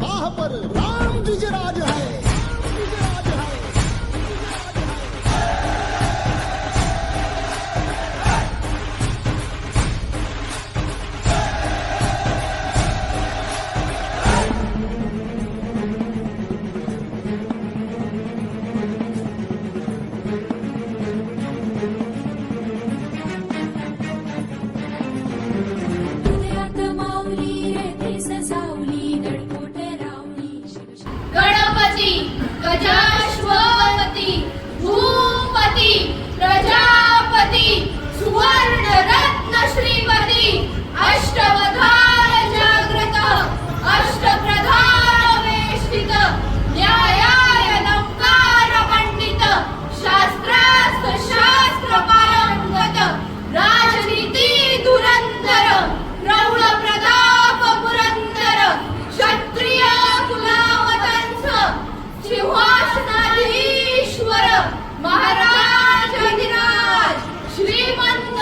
राह पर राम विजयराज है, विजयराज है। गणपती गजाश्वपती भूपती प्रजापती सुवर्ण रत्न श्रीपती अष्टवधान जागृत अष्टप्रधान वेष्टित न्यायाय नवकार पंडित शास्त्रास्थ शास्त्र पारंगत राजनीती धुरंधर प्रौढ प्रताप पुरंदर क्षत्रिय कुलावतंस सिंहासनाधीश्वर महाराज अधिराज श्रीमंत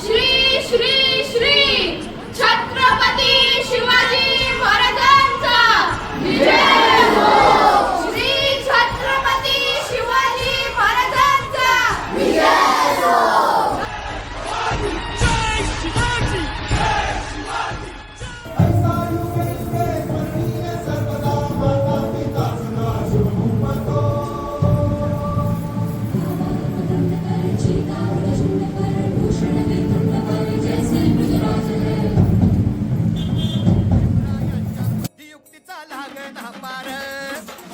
श्री श्री श्री छत्रपती शिवाजी महाराजांचा विजय हो। श्री छत्रपती शिवाजी महाराजांचा विजय हो। बुद्धियुक्तीचा लागना पार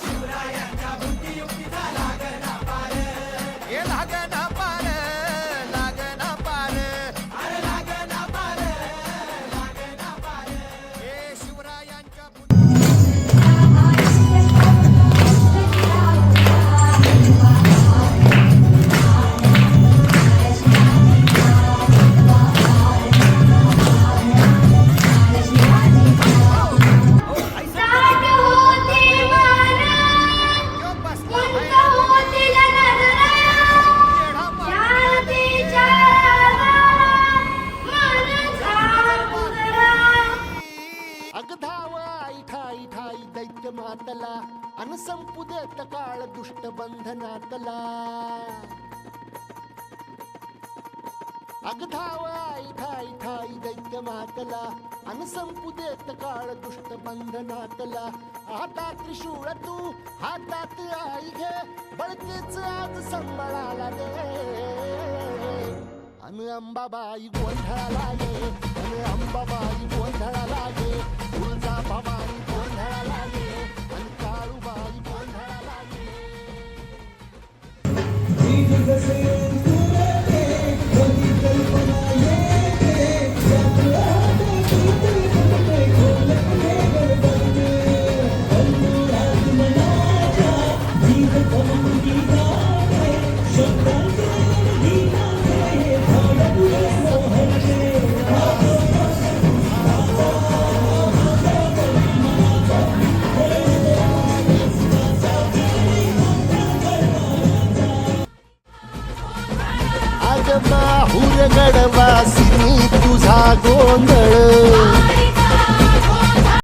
शिवरायांच्या बुद्धियुक्तीचा लागना पार हे लागना पार लागना पार अरे लागना पार लागना पार हे शिवरायांच्या साठ होते वारा उंच होतील नजरा शांतीच्या मन झापुदरा अगधाव आई ठाई ठाई दैत्य मातला अन संपू देत काळ दुष्ट बंधनातला। अगधाव आई ठाई ठाई दैत्य मातला अन संपू देत काळ दुष्ट बंधनातला। हातात त्रिशूळ तू हातात आई घे बळकेच आज संबळाला दे अन अंबाबाई गोंधळाला ये अन अंबाबाई गोंधळाला ये तुळजा भवानी गोंधळाला ये अन काळूबाई गोंधळाला ये। आज माहूर गडवासिनी तुझा गोंधळ